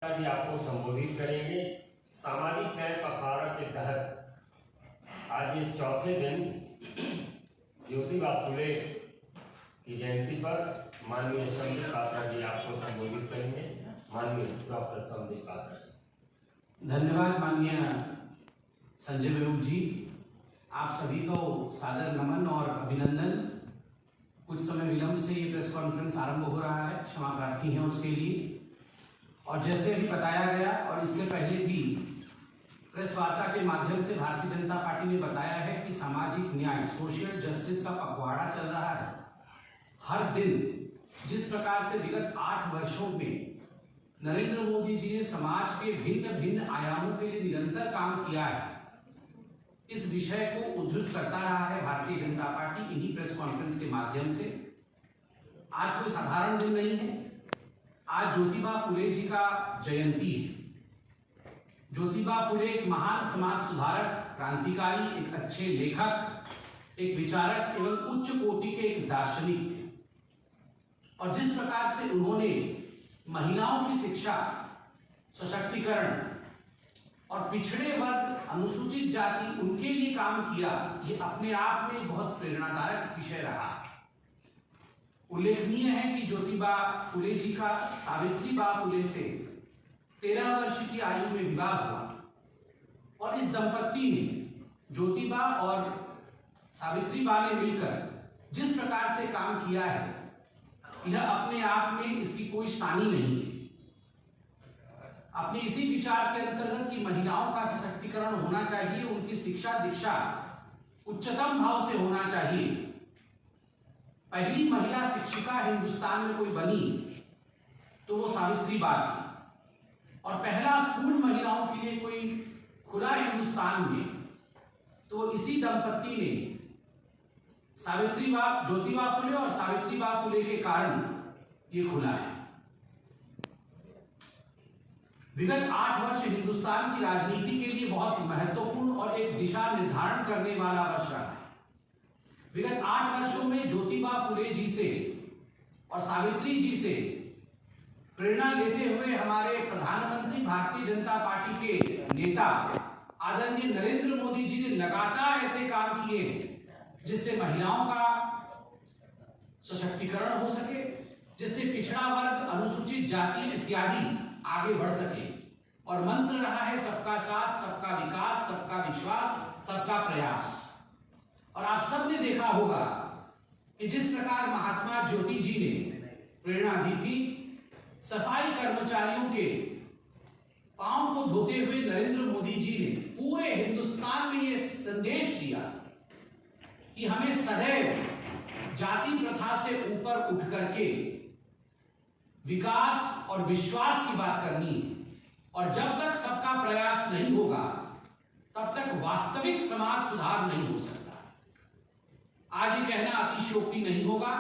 जी आपको संबोधित करेंगे। सामाजिक न्याय पखवाड़ा के तहत आज ये चौथे दिन ज्योतिबा फुले की जयंती पर माननीय संजय पात्रा जी आपको संबोधित करेंगे। माननीय डॉक्टर संजय पात्रा। धन्यवाद माननीय संजय बेरूप जी, आप सभी को सादर नमन और अभिनंदन। कुछ समय विलंब से ये प्रेस कॉन्फ्रेंस आरंभ हो रहा है, क्षमा प्रार्थी हैं उसके लिए। और जैसे अभी बताया गया और इससे पहले भी प्रेस वार्ता के माध्यम से भारतीय जनता पार्टी ने बताया है कि सामाजिक न्याय, सोशल जस्टिस का पखवाड़ा चल रहा है। हर दिन जिस प्रकार से विगत 8 वर्षों में नरेंद्र मोदी जी ने समाज के भिन्न भिन्न आयामों के लिए निरंतर काम किया है, इस विषय को उद्धृत करता रहा है भारतीय जनता पार्टी इन्हीं प्रेस कॉन्फ्रेंस के माध्यम से। आज कोई साधारण दिन नहीं है, आज ज्योतिबा फुले जी का जयंती है। ज्योतिबा फुले एक महान समाज सुधारक, क्रांतिकारी, एक अच्छे लेखक, एक विचारक एवं उच्च कोटि के एक दार्शनिक थे। और जिस प्रकार से उन्होंने महिलाओं की शिक्षा, सशक्तिकरण और पिछड़े वर्ग, अनुसूचित जाति, उनके लिए काम किया, ये अपने आप में बहुत प्रेरणादायक विषय रहा है। उल्लेखनीय है कि ज्योतिबा फुले जी का सावित्रीबाई फुले से 13 वर्ष की आयु में विवाह हुआ और इस दंपत्ति ने, ज्योतिबा और सावित्रीबाई ने मिलकर जिस प्रकार से काम किया है, यह अपने आप में इसकी कोई सानी नहीं है। अपने इसी विचार के अंतर्गत कि महिलाओं का सशक्तिकरण होना चाहिए, उनकी शिक्षा दीक्षा उच्चतम भाव से होना चाहिए। पहली महिला शिक्षिका हिंदुस्तान में कोई बनी तो वो सावित्रीबाई थी, और पहला स्कूल महिलाओं के लिए कोई खुला हिंदुस्तान में तो वो इसी दंपत्ति ने ज्योतिबा फुले और सावित्रीबाई फुले के कारण ये खुला है। विगत 8 वर्ष हिंदुस्तान की राजनीति के लिए बहुत महत्वपूर्ण और एक दिशा निर्धारण करने वाला वर्ष रहा है। विगत 8 वर्षों में ज्योतिबा फुले जी से और सावित्री जी से प्रेरणा लेते हुए हमारे प्रधानमंत्री, भारतीय जनता पार्टी के नेता आदरणीय नरेंद्र मोदी जी ने लगातार ऐसे काम किए हैं जिससे महिलाओं का सशक्तिकरण हो सके, जिससे पिछड़ा वर्ग, अनुसूचित जाति इत्यादि आगे बढ़ सके। और मंत्र रहा है सबका साथ, सबका विकास, सबका विश्वास, सबका प्रयास। और आप सबने देखा होगा कि जिस प्रकार महात्मा ज्योति जी ने प्रेरणा दी थी, सफाई कर्मचारियों के पांव को धोते हुए नरेंद्र मोदी जी ने पूरे हिंदुस्तान में यह संदेश दिया कि हमें सदैव जाति प्रथा से ऊपर उठ करके विकास और विश्वास की बात करनी है। और जब तक सबका प्रयास नहीं होगा तब तक वास्तविक समाज सुधार नहीं हो सकता। आज ये कहना अतिशयोक्ति नहीं होगा,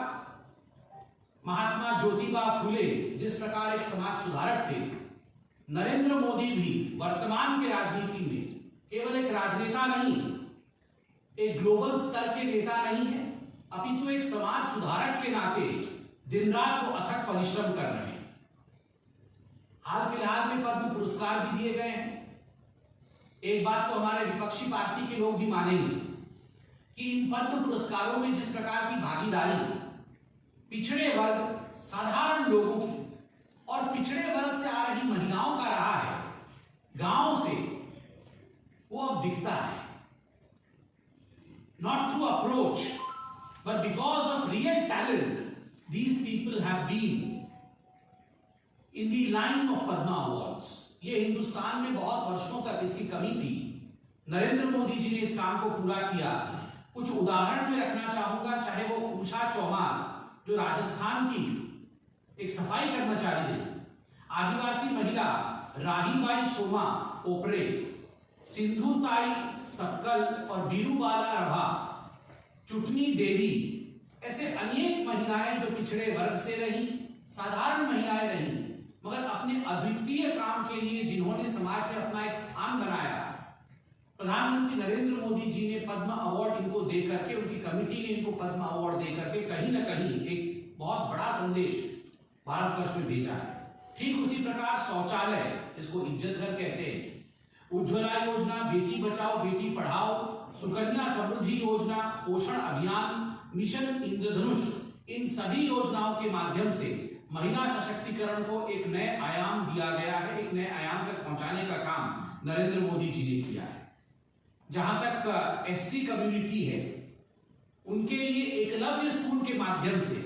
महात्मा ज्योतिबा फुले जिस प्रकार एक समाज सुधारक थे, नरेंद्र मोदी भी वर्तमान के राजनीति में केवल एक राजनेता नहीं, एक ग्लोबल स्तर के नेता नहीं है, अपितु एक समाज सुधारक के नाते दिन रात वो अथक परिश्रम कर रहे हैं। हाल फिलहाल में पद्म पुरस्कार भी दिए गए हैं। एक बात तो हमारे विपक्षी पार्टी के लोग भी मानेंगे कि इन पद्म पुरस्कारों में जिस प्रकार की भागीदारी पिछड़े वर्ग, साधारण लोगों की और पिछड़े वर्ग से आ रही महिलाओं का रहा है, गांव से, वो अब दिखता है। Not through approach but because of real talent these people have been in the line of Padma Awards। ये हिंदुस्तान में बहुत वर्षों तक इसकी कमी थी, नरेंद्र मोदी जी ने इस काम को पूरा किया। कुछ उदाहरण में रखना चाहूंगा, चाहे वो उषा चौहान जो राजस्थान की एक सफाई कर्मचारी रही, आदिवासी महिला राहीबाई सोमा ओपरे, सिंधु ताई सक्कल और बीरूबाला रभा, चुटनी देवी, ऐसे अनेक महिलाएं जो पिछड़े वर्ग से रही, साधारण महिलाएं रही, मगर अपने अद्वितीय काम के लिए जिन्होंने समाज में अपना एक स्थान बनाया, प्रधानमंत्री नरेंद्र मोदी जी ने पद्म अवार्ड इनको दे करके, उनकी कमेटी ने इनको पद्म अवार्ड दे करके कहीं ना कहीं एक बहुत बड़ा संदेश भारतवर्ष में भेजा है। ठीक उसी प्रकार शौचालय, जिसको इज्जत घर कहते हैं, उज्ज्वला योजना, बेटी बचाओ बेटी पढ़ाओ, सुकन्या समृद्धि योजना, पोषण अभियान, मिशन इंद्रधनुष, इन सभी योजनाओं के माध्यम से महिला सशक्तिकरण को एक नए आयाम दिया गया है। एक नए आयाम तक पहुंचाने का काम नरेंद्र मोदी जी ने किया है। जहां तक एसटी कम्युनिटी है, उनके लिए एकलव्य स्कूल के माध्यम से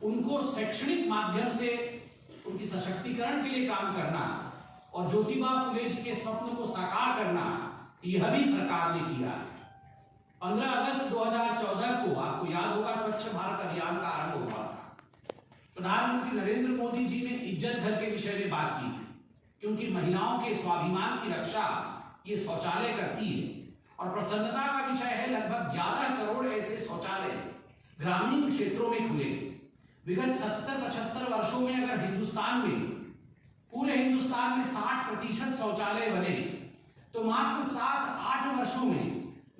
उनको शैक्षणिक माध्यम से उनकी सशक्तिकरण के लिए काम करना और ज्योतिबा फुले जी के स्वप्न को साकार करना, यह भी सरकार ने किया है। 15 अगस्त 2014 को आपको याद होगा स्वच्छ भारत अभियान का आरंभ हुआ था। प्रधानमंत्री नरेंद्र मोदी जी ने इज्जत घर के विषय में बात की थी, क्योंकि महिलाओं के स्वाभिमान की रक्षा ये शौचालय करती है। और प्रसन्नता का विषय है, लगभग 11 करोड़ ऐसे शौचालय ग्रामीण क्षेत्रों में खुले। विगत 70-75 वर्षों में अगर हिंदुस्तान में, पूरे हिंदुस्तान में 60% शौचालय बने, तो मात्र 7-8 वर्षों में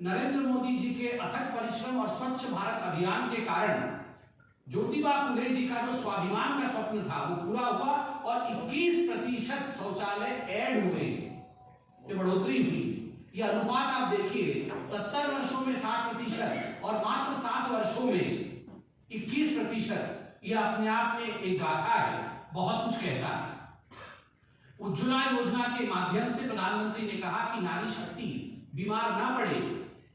नरेंद्र मोदी जी के अथक परिश्रम और स्वच्छ भारत अभियान के कारण ज्योतिबा फुले जी का जो स्वाभिमान का स्वप्न था वो पूरा हुआ और 21% शौचालय ऐड हुए, ये बढ़ोतरी हुई। ये अनुपात आप देखिए, 70 वर्षों में 60% और मात्र 7 वर्षों में 21%। यह अपने आप में एक गाथा है, बहुत कुछ कहता है। उज्ज्वला योजना के माध्यम से प्रधानमंत्री ने कहा कि नारी शक्ति बीमार ना पड़े,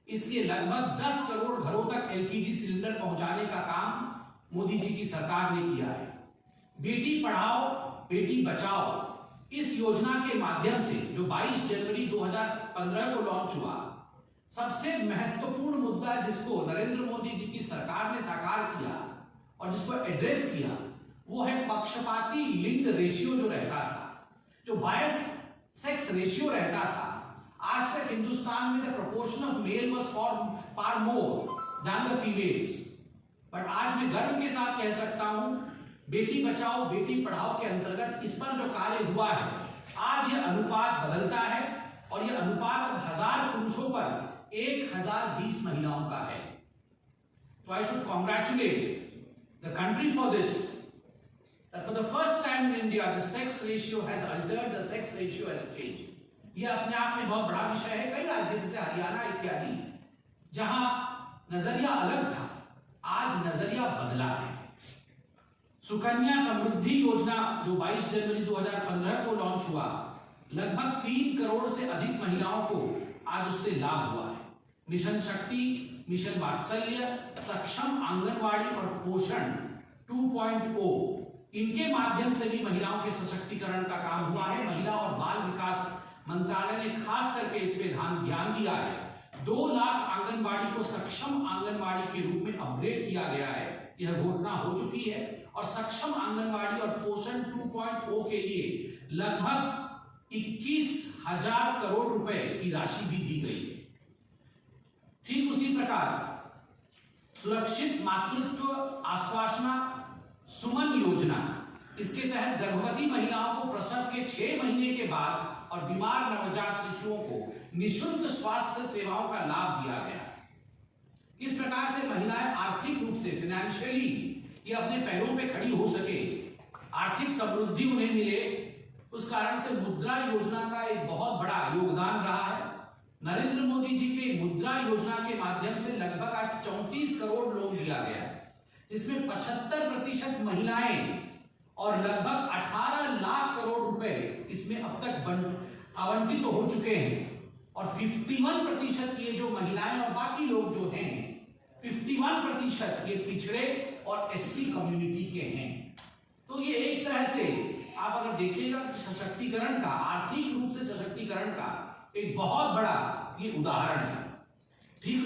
इसलिए लगभग 10 करोड़ घरों तक एलपीजी सिलेंडर पहुंचाने का काम मोदी जी की सरकार ने किया है। बेटी पढ़ाओ बेटी बचाओ, इस योजना के माध्यम से जो 22 जनवरी 2015 को लॉन्च हुआ, सबसे महत्वपूर्ण मुद्दा जिसको नरेंद्र मोदी जी की सरकार ने साकार किया और जिसको एड्रेस किया, वो है पक्षपाती लिंग रेशियो जो रहता था, जो बायस सेक्स रेशियो रहता था। आज तक हिंदुस्तान में the proportion of male was far more than the females, but आज मैं गर्व के साथ कह सकता हूं, बेटी बचाओ बेटी पढ़ाओ के अंतर्गत इस पर जो कार्य हुआ है, आज यह अनुपात बदलता है और यह अनुपात 1000 पुरुषों पर 1020 महिलाओं का है। तो I should congratulate the country for this, that for the first time in India the sex ratio has altered, the sex ratio has changed. यह अपने आप में बहुत बड़ा विषय है। कई राज्य जैसे हरियाणा इत्यादि, जहां नजरिया अलग था, आज नजरिया बदला है। सुकन्या समृद्धि योजना जो 22 जनवरी 2015 को लॉन्च हुआ, लगभग 3 करोड़ से अधिक महिलाओं को आज उससे लाभ हुआ है। मिशन शक्ति, मिशन वात्सल्य, सक्षम आंगनवाड़ी और पोषण 2.0, इनके माध्यम से भी महिलाओं के सशक्तिकरण का काम हुआ है। महिला और बाल विकास मंत्रालय ने खास करके इस पे ध्यान दिया है। 2 लाख आंगनबाड़ी को सक्षम आंगनबाड़ी के रूप में अपग्रेड किया गया है, यह घोषणा हो चुकी है। और सक्षम आंगनबाड़ी और पोषण 2.0 के लिए लगभग 21,000 करोड़ रुपए की राशि भी दी गई है। ठीक उसी प्रकार सुरक्षित मातृत्व आश्वासना सुमन योजना, इसके तहत गर्भवती महिलाओं को प्रसव के 6 महीने के बाद और बीमार नवजात शिशुओं को निःशुल्क स्वास्थ्य सेवाओं का लाभ दिया गया है। इस प्रकार से महिलाएं आर्थिक रूप से, फाइनेंशियली, ये अपने पैरों पे खड़ी हो सके, आर्थिक समृद्धि उन्हें मिले, उस कारण से मुद्रा योजना का एक बहुत बड़ा योगदान रहा है। नरेंद्र मोदी जी के मुद्रा योजना के माध्यम से लगभग आज 34 करोड़ लोन दिया गया है, जिसमें 75% महिलाएं और लगभग 18 लाख करोड़ रुपए इसमें अब तक आवंटित तो हो चुके हैं। और 51% ये जो महिलाएं और बाकी लोग जो हैं, 51% ये पिछड़े और एससी कम्युनिटी के हैं। तो ये एक तरह से आप अगर देखिएगा सशक्तिकरण का, आर्थिक रूप से सशक्तिकरण का एक बहुत बड़ा ये उदाहरण है। ठीक